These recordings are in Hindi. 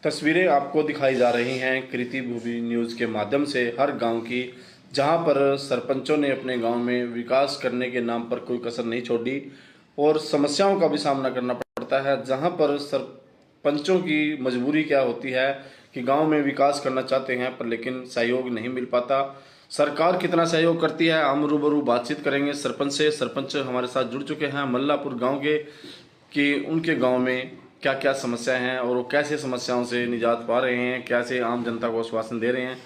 तस्वीरें आपको दिखाई जा रही हैं कृति भूमि न्यूज़ के माध्यम से हर गांव की, जहां पर सरपंचों ने अपने गांव में विकास करने के नाम पर कोई कसर नहीं छोड़ी और समस्याओं का भी सामना करना पड़ता है। जहां पर सरपंचों की मजबूरी क्या होती है कि गांव में विकास करना चाहते हैं पर लेकिन सहयोग नहीं मिल पाता। सरकार कितना सहयोग करती है, हम रूबरू बातचीत करेंगे सरपंच से। सरपंच हमारे साथ जुड़ चुके हैं मल्लापुर गाँव के, कि उनके गांव में क्या क्या समस्याएं हैं और वो कैसे समस्याओं से निजात पा रहे हैं, कैसे आम जनता को आश्वासन दे रहे हैं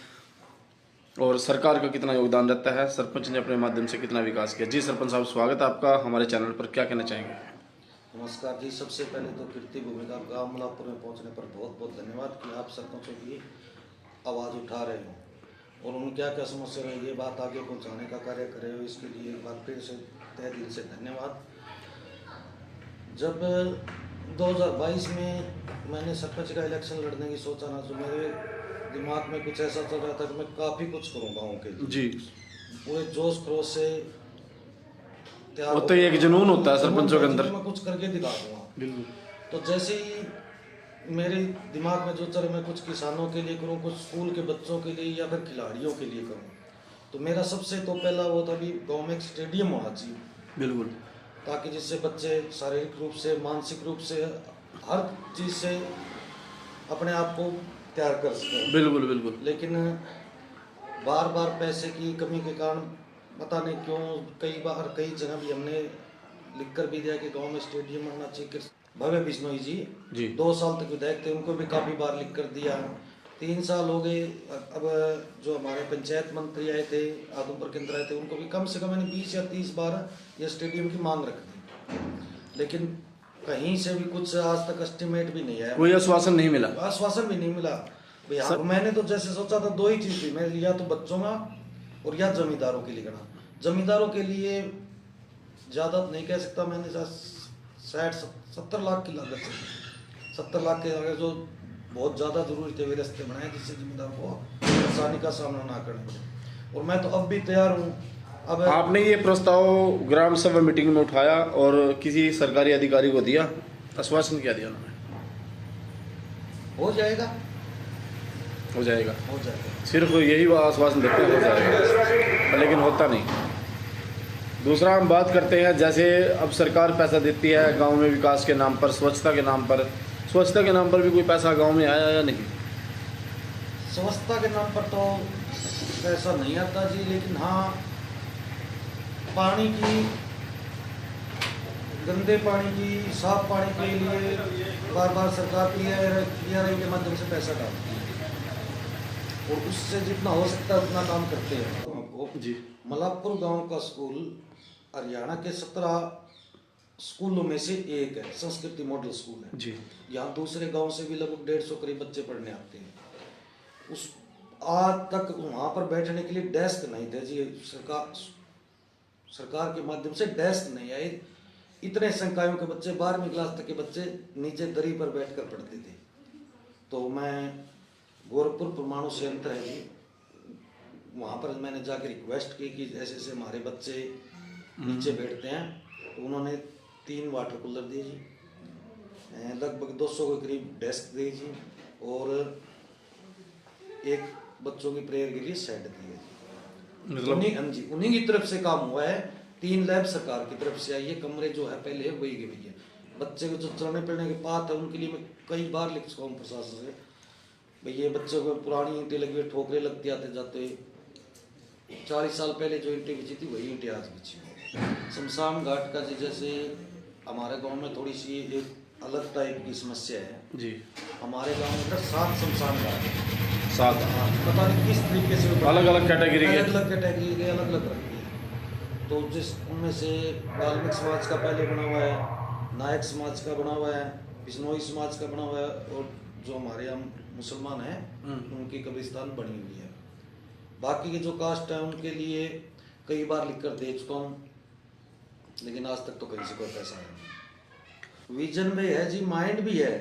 और सरकार का कितना योगदान रहता है, सरपंच ने अपने माध्यम से कितना विकास किया। जी सरपंच साहब, स्वागत है आपका हमारे चैनल पर, क्या कहना चाहेंगे? नमस्कार जी। सबसे पहले तो कीर्ति भूमि का गाँव मल्लापुर में पहुंचने पर बहुत बहुत धन्यवाद कि आप सरपंचों की आवाज़ उठा रहे हो और उन्हें क्या क्या समस्या है ये बात आगे पहुंचाने का कार्य कर रहे हो। इसके लिए एक बार फिर से तहे दिल से धन्यवाद। जब 2022 में मैंने सरपंच का इलेक्शन लड़ने की सोचा ना, तो मेरे दिमाग में कुछ ऐसा चल रहा था कि मैं काफ़ी कुछ करूँ गाँव के लिए जी। पूरे जोश खरोश से तैयार वो तो एक जुनून होता है सरपंचों के अंदर, मैं कुछ करके दिखा दूँगा। बिल्कुल। तो जैसे ही मेरे दिमाग में जो चले मैं कुछ किसानों के लिए करूँ, कुछ स्कूल के बच्चों के लिए या फिर खिलाड़ियों के लिए करूँ, तो मेरा सबसे तो पहला वो था कि गाँव में एक स्टेडियम होना चाहिए, बिल्कुल, ताकि जिससे बच्चे शारीरिक रूप से, मानसिक रूप से, हर चीज़ से अपने आप को तैयार कर सकें। बिल्कुल बिल्कुल। लेकिन बार बार पैसे की कमी के कारण पता नहीं क्यों कई बार कई जगह भी हमने लिख कर भी दिया कि गांव में स्टेडियम बनना चाहिए। भव्य बिश्नोई जी 2 साल तक विधायक थे, उनको भी काफ़ी बार लिख कर दिया। 3 साल हो गए। अब जो हमारे पंचायत मंत्री आए थे, आदमपुर के अंदर आए थे, उनको भी कम से कम मैंने 20 या 30 बार ये स्टेडियम की मांग रख दी, लेकिन कहीं से भी कुछ आज तक एस्टिमेट भी नहीं आया, कोई आश्वासन नहीं मिला। आश्वासन भी नहीं मिला भैया। मैंने तो जैसे सोचा था 2 ही चीज़ थी मेरे लिए, या तो बच्चों का और या जमींदारों के लिए करना। जमींदारों के लिए ज़्यादा नहीं कह सकता, मैंने 60-70 लाख की लागत से 70 लाख के अगर जो बहुत ज़्यादा जरूरी थे वे रास्ते बनाए जिससे जमींदारों को परेशानी का सामना ना करना पड़े। और मैं तो अब भी तैयार हूँ। अब आपने ये प्रस्ताव ग्राम सभा मीटिंग में उठाया और किसी सरकारी अधिकारी को दिया, आश्वासन क्या दिया उन्होंने? हो जाएगा, हो जाएगा, हो जाएगा। सिर्फ यही आश्वासन देते हैं हो जाएगा, लेकिन होता नहीं। दूसरा हम बात करते हैं, जैसे अब सरकार पैसा देती है गांव में विकास के नाम पर, स्वच्छता के नाम पर, स्वच्छता के नाम पर भी कोई पैसा गांव में आया या नहीं? स्वच्छता के नाम पर तो पैसा नहीं आता जी, लेकिन हाँ पानी की, गंदे पानी की, साफ पानी के लिए बार बार सरकार PRI के माध्यम से पैसा डालती है और उससे जितना हो सकता है उतना काम करते हैं। तो जी, मल्लापुर गांव का स्कूल हरियाणा के 17 स्कूलों में से एक है, संस्कृति मॉडल स्कूल है जी। यहाँ दूसरे गांव से भी लगभग 150 करीब बच्चे पढ़ने आते हैं। उस आज तक वहाँ पर बैठने के लिए डेस्क नहीं थे जी, सरकार के माध्यम से डेस्क नहीं आए। इतने संकायों के बच्चे, 12वीं क्लास तक के बच्चे नीचे दरी पर बैठकर पढ़ते थे। तो मैं गोरखपुर परमाणु संयंत्र है जी, वहाँ पर मैंने जाकर रिक्वेस्ट की कि ऐसे ऐसे हमारे बच्चे नीचे बैठते हैं, तो उन्होंने 3 वाटर कूलर दिए जी, लगभग 200 के करीब डेस्क दी जी और एक बच्चों की प्रेयर के लिए सेट दी है जी। मतलब उन्हीं की तरफ से काम हुआ है। 3 लैब सरकार की तरफ से आई है, कमरे जो है पहले वही के वही है। बच्चे को जो चलने फिरने के पात है उनके लिए मैं कई बार लिख चुका हूँ प्रशासन से, भाई ये बच्चों को पुरानी ईंटें लगी हुई, ठोकरे लगती आते जाते। 40 साल पहले जो ईंटें बिछी थी वही ईंटें आज बिछी हुई। शमशान घाट का जी, जैसे हमारे गांव में थोड़ी सी एक अलग टाइप की समस्या है जी। हमारे गांव में 7 शमशान घाट है, 7, पता नहीं किस तरीके से अलग अलग कैटेगरी के, अलग कैटेगरी के अलग अलग रखी है। तो जिस उनमें से वाल्मीकि समाज का पहले बना हुआ है, नायक समाज का बना हुआ है, बिश्नोई समाज का बना हुआ है और जो हमारे हम मुसलमान हैं उनकी कब्रिस्तान बनी हुई है। बाकी के जो कास्ट है उनके लिए कई बार लिख कर दे चुका हूँ, लेकिन आज तक तो कहीं से कोई पैसा नहीं। विजन भी है जी, माइंड भी है,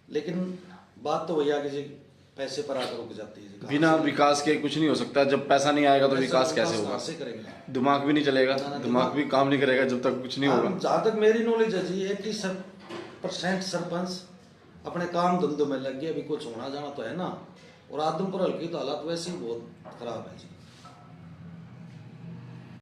लेकिन बात तो वही आगे जी पैसे पर आकर रुक जाती है। बिना विकास के कुछ नहीं हो सकता। जब पैसा नहीं आएगा तो विकास कैसे होगा? दिमाग भी नहीं चलेगा, दिमाग भी काम नहीं करेगा जब तक कुछ नहीं होगा। जहाँ तक मेरी नॉलेज है जी, 80% सरपंच अपने काम धंधों में लग गए, अभी कुछ होना जाना तो है ना। और आदमपुर हल्की तो हालात वैसे ही बहुत खराब है जी।